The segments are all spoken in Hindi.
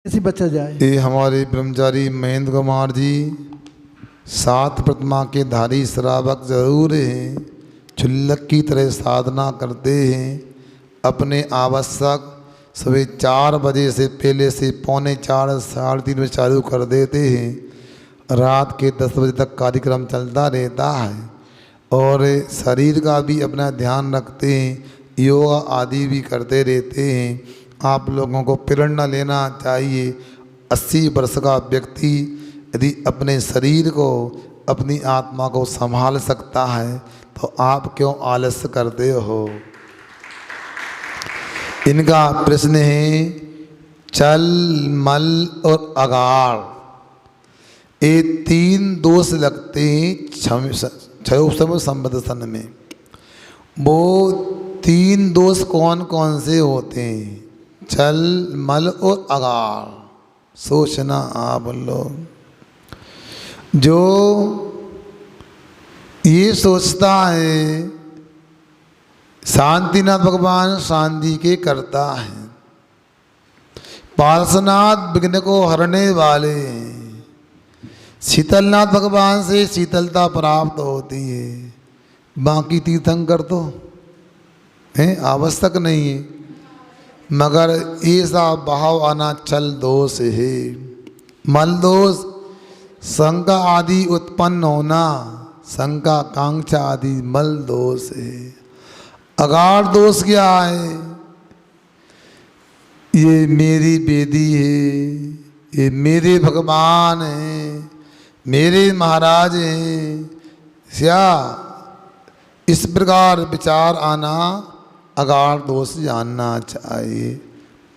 कैसे बचा जाए? ये हमारे ब्रह्मचारी महेंद्र कुमार जी 7 प्रतिमा के धारी श्रावक जरूर हैं, क्षुल्लक की तरह साधना करते हैं। अपने आवश्यक सुबह 4 बजे से पहले से 3:45 साढ़े 3 बजे चालू कर देते हैं। रात के 10 बजे तक कार्यक्रम चलता रहता है और शरीर का भी अपना ध्यान रखते हैं, योगा आदि भी करते रहते हैं। आप लोगों को प्रेरणा लेना चाहिए। 80 वर्ष का व्यक्ति यदि अपने शरीर को, अपनी आत्मा को संभाल सकता है तो आप क्यों आलस्य करते हो? इनका प्रश्न है चल, मल और अगाड़, ये 3 दोष लगते हैं क्षयोपम संबद्धन में। वो 3 दोष कौन कौन से होते हैं? छल, मल और अगाड़। सोचना आप लोग। जो ये सोचता है शांतिनाथ भगवान शांति के करता है, पार्श्वनाथ विघ्न को हरने वाले हैं, शीतलनाथ भगवान से शीतलता प्राप्त होती है, बाकी तीर्थंकर तो है आवश्यक नहीं है। मगर ऐसा भाव आना चल दोष है। मल दोष शंका आदि उत्पन्न होना, शंका कांक्षा आदि मल दोष है। अगाड़ दोष क्या है? ये मेरी बेदी है, ये मेरे भगवान हैं, मेरे महाराज हैं, क्या इस प्रकार विचार आना अगाड़ दोष जानना चाहिए।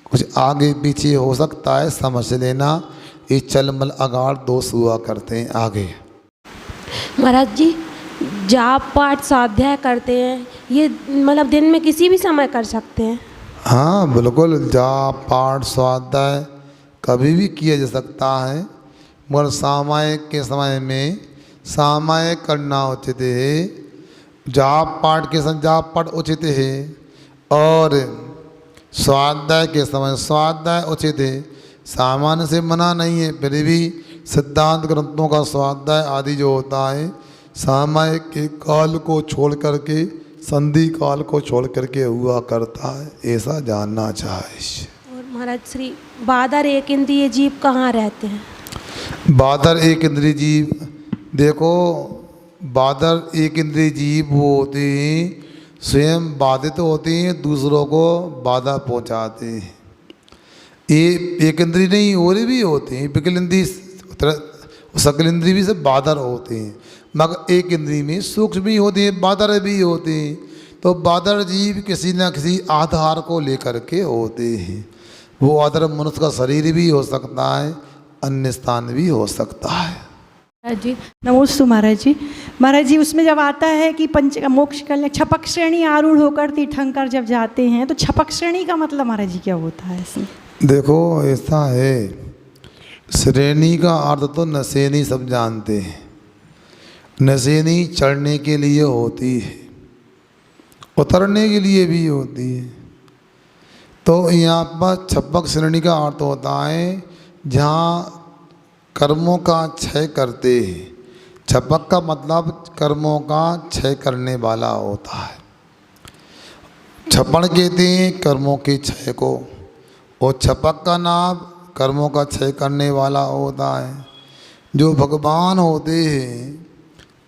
कुछ आगे पीछे हो सकता है, समझ लेना। ये चलमल अगाड़ दोष हुआ करते हैं। आगे महाराज जी, जाप पाठ स्वाध्याय करते हैं, ये मतलब दिन में किसी भी समय कर सकते हैं? हाँ बिल्कुल, जाप पाठ स्वाध्याय कभी भी किया जा सकता है, मगर सामायिक के समय में सामायिक करना उचित है। जाप पाठ के समय जाप पाठ उचित है और स्वाध्याय के समय स्वाध्याय उचित है। सामान्य से मना नहीं है, फिर भी सिद्धांत ग्रंथों का स्वाध्याय आदि जो होता है सामायिक के काल को छोड़ करके, संधि काल को छोड़ करके हुआ करता है, ऐसा जानना चाहिए। और महाराज श्री बादर एक इंद्रिय जीव कहाँ रहते हैं? बादर एक इंद्रिय जीव, देखो बादर एक इंद्रिय जीव वो होते हैं स्वयं बाधित होते हैं, दूसरों को बाधा पहुंचाते हैं। ये एक इंद्रिय नहीं और भी होते हैं, विकल इंद्रिय सकल इंद्रिय भी सब बादर होते हैं, मगर एक इंद्रिय में सूक्ष्म भी होते हैं, बादर भी होते हैं। तो बादर जीव किसी न किसी आधार को लेकर के होते हैं। वो आधार मनुष्य का शरीर भी हो सकता है, अन्य स्थान भी हो सकता है। महाराज जी नमोस्तु। महाराज जी उसमें जब आता है कि पंच मोक्ष कल्याण छपक श्रेणी आरूढ़ होकर तीर्थंकर जब जाते हैं, तो छपक श्रेणी का मतलब महाराज जी क्या होता है इसमें? देखो ऐसा है, श्रेणी का अर्थ तो नशेनी सब जानते हैं। नशेनी चढ़ने के लिए होती है, उतरने के लिए भी होती है। तो यहाँ पर छपक श्रेणी का अर्थ होता है जहाँ कर्मों का क्षय करते हैं। छपक का मतलब कर्मों का क्षय करने वाला होता है। छपण कहते हैं कर्मों के क्षय को, और छपक का नाम कर्मों का क्षय करने वाला होता है। जो भगवान होते हैं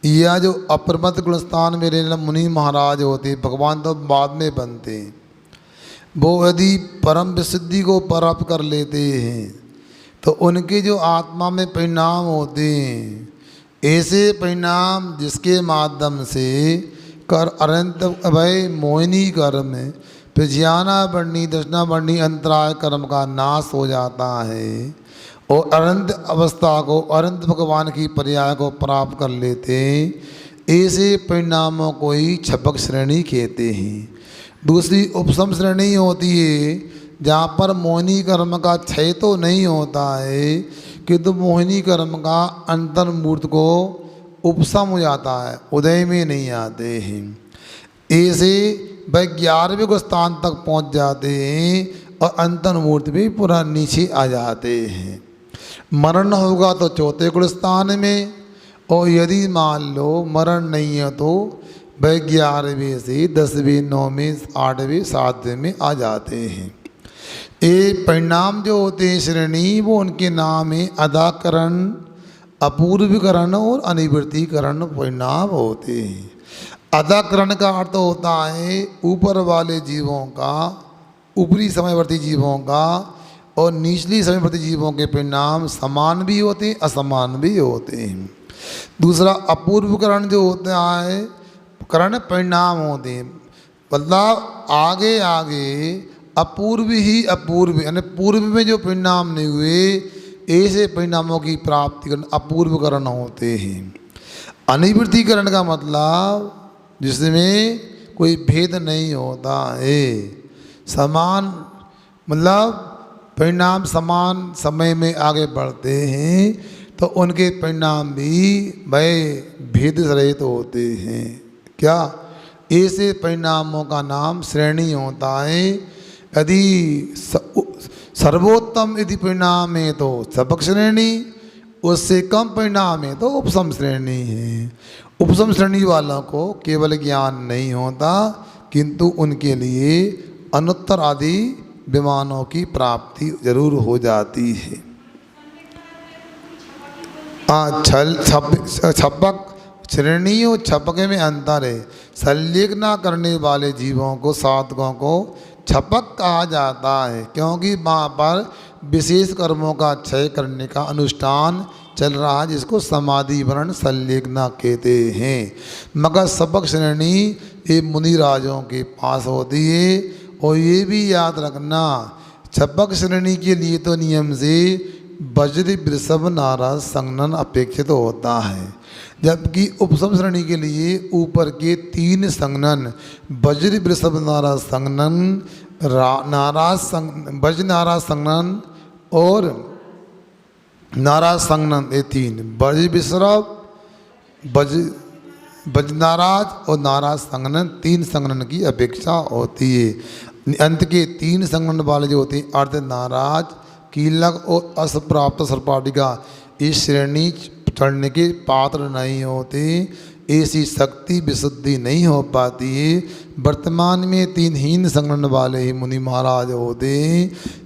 या जो अप्रमत गुणस्थान मेरे मुनि महाराज होते हैं, भगवान तो बाद में बनते हैं। वो यदि परम विशुद्धि को प्राप्त कर लेते हैं तो उनके जो आत्मा में परिणाम होते हैं, ऐसे परिणाम जिसके माध्यम से कर अनंत अभय मोहिनी कर्म प्रज्ञाना बढ़नी दर्शना बढ़नी अंतराय कर्म का नाश हो जाता है और अनंत अवस्था को, अनंत भगवान की पर्याय को प्राप्त कर लेते हैं। ऐसे परिणामों को ही छपक श्रेणी कहते हैं। दूसरी उपसम श्रेणी होती है जहाँ पर मोहिनी कर्म का क्षय तो नहीं होता है, किंतु मोहिनी कर्म का अंतर्मूर्त को उपसम हो जाता है, उदय में नहीं आते हैं। ऐसे वह 11वें को स्थान तक पहुँच जाते हैं और अंतर मूर्ति भी पूरा नीचे आ जाते हैं। मरण होगा तो चौथे कुल स्थान में, और यदि मान लो मरण नहीं है तो वह 11वें से 10वें 9वें 8वें 7वें में आ जाते हैं। ये परिणाम जो होते हैं श्रेणी, वो उनके नाम है अदाकरण, अपूर्वीकरण और अनिवृत्तीकरण परिणाम होते हैं। अदाकरण का अर्थ होता है ऊपर वाले जीवों का, ऊपरी समयवर्ती जीवों का और निचली समयवर्ती जीवों के परिणाम समान भी होते हैं, असमान भी होते हैं। दूसरा अपूर्वीकरण जो होता है, करण परिणाम होते हैं, मतलब आगे आगे अपूर्व ही अपूर्व, यानी पूर्व में जो परिणाम नहीं हुए ऐसे परिणामों की प्राप्ति करना अपूर्वकरण होते हैं। अनिवृत्तीकरण का मतलब जिसमें कोई भेद नहीं होता है, समान मतलब परिणाम समान समय में आगे बढ़ते हैं तो उनके परिणाम भी भय भेद रहित होते हैं। क्या ऐसे परिणामों का नाम श्रेणी होता है। यदि सर्वोत्तम यदि परिणाम है तो सबक श्रेणी, उससे कम परिणाम है तो उपसम श्रेणी है। उपसम श्रेणी वालों को केवल ज्ञान नहीं होता किंतु उनके लिए अनुत्तर आदि विमानों की प्राप्ति जरूर हो जाती है। छपक श्रेणी और छपक में अंतर है। संलेख न करने वाले जीवों को, साधकों को छपक कहा जाता है क्योंकि वहाँ पर विशेष कर्मों का क्षय करने का अनुष्ठान चल रहा है, जिसको समाधि वर्ण संलेखना कहते हैं। मगर सबक श्रेणी ये मुनिराजों के पास होती है। और ये भी याद रखना, छपक श्रेणी के लिए तो नियम से वज्र वृषभ नारद संगनन अपेक्षित होता है, जबकि उपसम श्रेणी के लिए ऊपर के 3 संगनन वज्र वृषभ नारद संगनन, वज्र नाराज संगनन और नाराज संगनन, ये 3 वज्र वृषभ वज्र नाराज और नाराज संगनन 3 संगनन की अपेक्षा होती है। अंत के 3 संगनन वाले जो होते हैं अर्ध नाराज, कीलक और असप्राप्त सर्पाटिका इस श्रेणी चढ़ने के पात्र नहीं होते। ऐसी शक्ति विशुद्धि नहीं हो पाती है। वर्तमान में 3 हीन संगनन वाले ही मुनि महाराज होते हैं।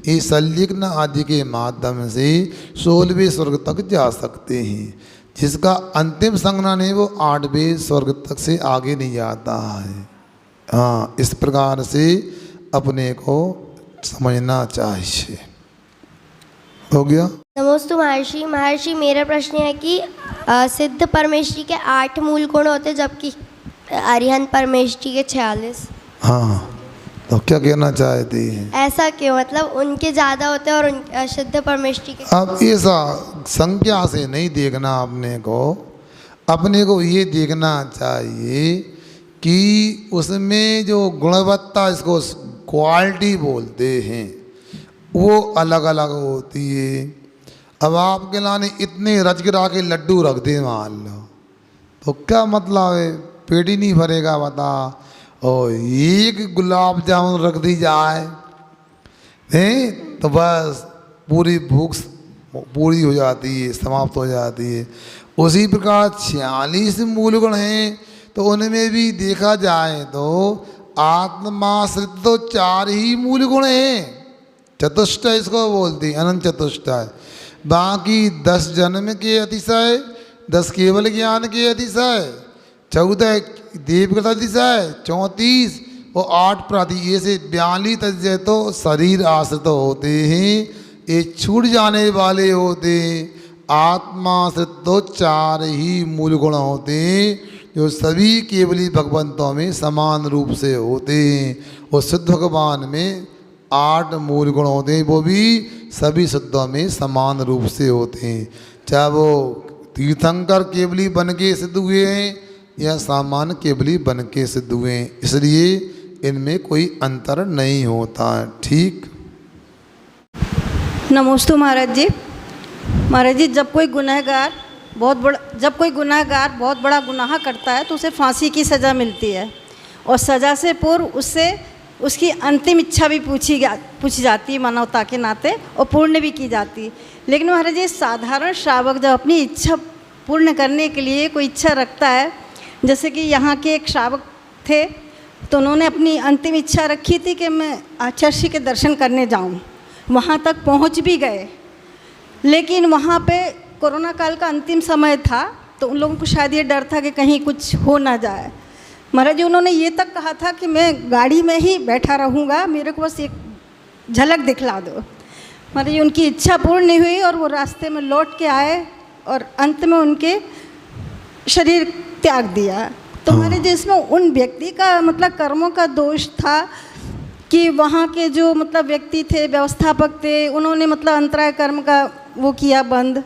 ये संलिग्न आदि के माध्यम से 16वें स्वर्ग तक जा सकते हैं। जिसका अंतिम संगनन है वो 8वें स्वर्ग तक से आगे नहीं जाता है। हाँ, इस प्रकार से अपने को समझना चाहिए। हो गया। नमोस्तु महर्षि। महर्षि, मेरा प्रश्न है कि सिद्ध परमेष्टि के 8 मूल गुण होते जबकि अरिहंत परमेष्टि के 46। हाँ, तो क्या कहना चाहती हैं? ऐसा क्यों, मतलब उनके ज़्यादा होते हैं और सिद्ध परमेष्टि के? अब ऐसा संख्या से नहीं देखना अपने को ये देखना चाहिए कि उसमें जो गुणवत्ता, इसको क्वालिटी बोलते हैं, वो अलग अलग होती है। अब आपके लाने इतने रच गिरा के लड्डू रख दे मान लो, तो क्या मतलब है, पेट ही नहीं भरेगा बता। और एक गुलाब जामुन रख दी जाए तो बस पूरी भूख पूरी हो जाती है, समाप्त हो जाती है। उसी प्रकार 46 मूल गुण हैं, तो उनमें भी देखा जाए तो आत्माश्रित तो 4 ही मूल गुण हैं। चतुष्टय इसको बोलती, अनंत चतुष्टय। बाकी 10 जन्म के अतिशय, 10 केवल ज्ञान के अतिशय, 14 देवगत अतिशय, 34 और 8 प्राति, ये से 42 अतिशय तो शरीर आश्रित होते हैं। ये छूट जाने वाले होते हैं। आत्माश्रित तो 4 ही मूल गुण होते हैं जो सभी केवली भगवंतों में समान रूप से होते हैं। और शुद्ध भगवान में 8 मूल गुण होते हैं, वो भी सभी शुद्धों में समान रूप से होते हैं। चाहे वो तीर्थंकर केवली बन के सिद्ध हुए हैं या सामान्य केवली बन के सिद्ध हुए हैं, इसलिए इनमें कोई अंतर नहीं होता है। ठीक। नमोस्तु महाराज जी। महाराज जी, जब कोई गुनहगार बहुत बड़ा गुनाह करता है तो उसे फांसी की सज़ा मिलती है, और सज़ा से पूर्व उससे उसकी अंतिम इच्छा भी पूछी जाती है मानवता के नाते, और पूर्ण भी की जाती है। लेकिन महाराज जी, साधारण श्रावक जब अपनी इच्छा पूर्ण करने के लिए कोई इच्छा रखता है, जैसे कि यहाँ के एक श्रावक थे, तो उन्होंने अपनी अंतिम इच्छा रखी थी कि मैं आचार्य के दर्शन करने जाऊँ। वहाँ तक पहुँच भी गए, लेकिन वहाँ पे कोरोना काल का अंतिम समय था, तो उन लोगों को शायद ये डर था कि कहीं कुछ हो ना जाए। महाराज जी, उन्होंने ये तक कहा था कि मैं गाड़ी में ही बैठा रहूँगा, मेरे को बस एक झलक दिखला दो। महाराज जी, उनकी इच्छा पूर्ण नहीं हुई और वो रास्ते में लौट के आए और अंत में उनके शरीर त्याग दिया। तो महाराज जी, इसमें उन व्यक्ति का मतलब कर्मों का दोष था कि वहाँ के जो मतलब व्यक्ति थे, व्यवस्थापक थे, उन्होंने मतलब अंतराय कर्म का वो किया बंद।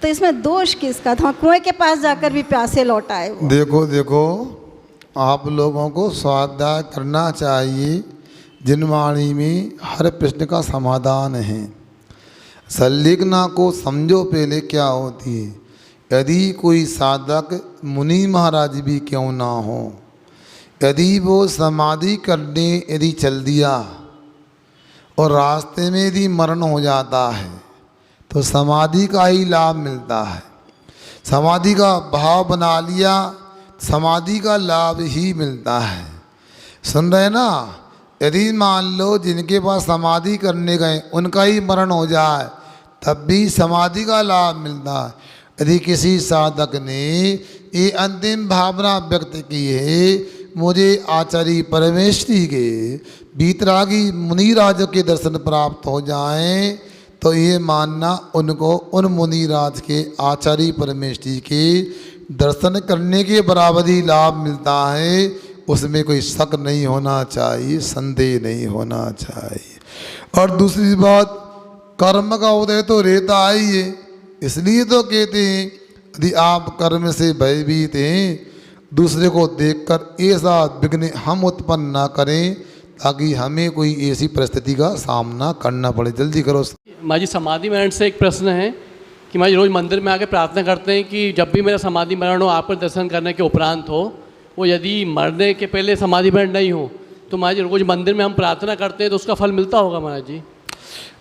तो इसमें दोष किसका था? कुएं के पास जाकर भी प्यासे लौट आए वो। देखो आप लोगों को स्वाध्याय करना चाहिए। जिनवाणी में हर प्रश्न का समाधान है। संलिग्ना को समझो पहले क्या होती है। यदि कोई साधक मुनि महाराज भी क्यों ना हो, यदि वो समाधि करने यदि चल दिया और रास्ते में यदि मरण हो जाता है तो समाधि का ही लाभ मिलता है। समाधि का भाव बना लिया, समाधि का लाभ ही मिलता है। सुन रहे ना? यदि मान लो जिनके पास समाधि करने गए उनका ही मरण हो जाए तब भी समाधि का लाभ मिलता है। यदि किसी साधक ने ये अंतिम भावना व्यक्त की है, मुझे आचार्य परमेश्वरी के बीतरागी मुनिराज के दर्शन प्राप्त हो जाएं, तो ये मानना उनको उन मुनिराज के आचार्य परमेश्वरी के दर्शन करने के बराबर ही लाभ मिलता है। उसमें कोई शक नहीं होना चाहिए, संदेह नहीं होना चाहिए। और दूसरी बात, कर्म का उदय तो रहता ही है। इसलिए तो कहते हैं यदि आप कर्म से भयभीत हैं, दूसरे को देखकर ऐसा विघ्न हम उत्पन्न ना करें ताकि हमें कोई ऐसी परिस्थिति का सामना करना पड़े। जल्दी करो। माँ जी, समाधि मरण से एक प्रश्न है कि माँ जी रोज़ मंदिर में आके प्रार्थना करते हैं कि जब भी मेरा समाधि मरण हो, आपके दर्शन करने के उपरांत हो। वो यदि मरने के पहले समाधि मरण नहीं हो तो माँ जी रोज़ मंदिर में हम प्रार्थना करते हैं तो उसका फल मिलता होगा महाराज जी?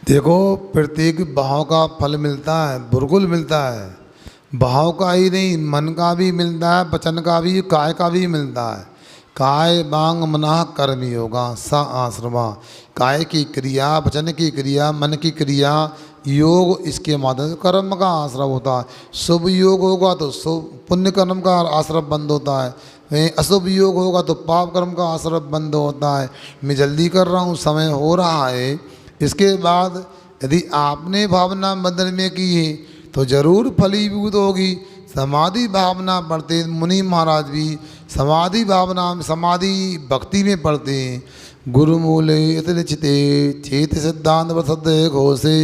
देखो, प्रत्येक भाव का फल मिलता है, बिल्कुल मिलता है। भाव का ही नहीं, मन का भी मिलता है, वचन का भी, काय का भी मिलता है। काय बांग मना कर्मी होगा सा आश्रमा। काय की क्रिया, वचन की क्रिया, मन की क्रिया, योग, इसके माध्यम से कर्म का आश्रय होता है। शुभ योग होगा तो शुभ पुण्य कर्म का आश्रय बंद होता है, अशुभ योग होगा तो पाप कर्म का आश्रय बंद होता है। मैं जल्दी कर रहा हूँ, समय हो रहा है। इसके बाद यदि आपने भावना बदल में की है तो जरूर फलीभूत होगी। समाधि भावना पढ़ते मुनि महाराज भी समाधि भावना समाधि भक्ति में पढ़ते हैं। गुरुमूले इतलिचिते चेत सिद्धांत प्रसिद्ध घोषे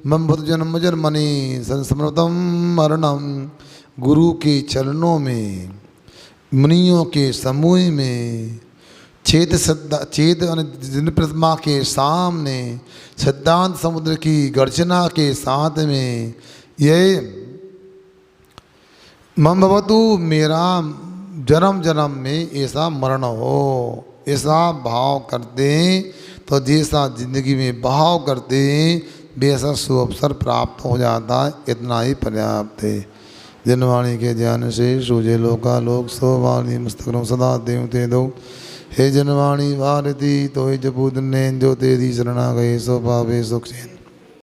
मम भूत जन्म जन्मनि संस्मृतम मरणम। गुरु के चरणों में, मुनियों के समूह में, चेत जिन प्रतिमा के सामने, सिद्धांत समुद्र की गर्जना के साथ में, ये मम भवतु, मेरा जन्म जन्म में ऐसा मरण हो, ऐसा भाव करते हैं तो जैसा जिंदगी में भाव करते हैं वैसा शुभ अवसर प्राप्त हो जाता है। इतना ही पर्याप्त है। जनवाणी के ज्ञान से सूझे लोका लोक सोवाणी मस्तकरों सदा देवते दो। हे जनवाणी भारती तो जपूत ने जो तेरी शरणा गए सो पावे सुख।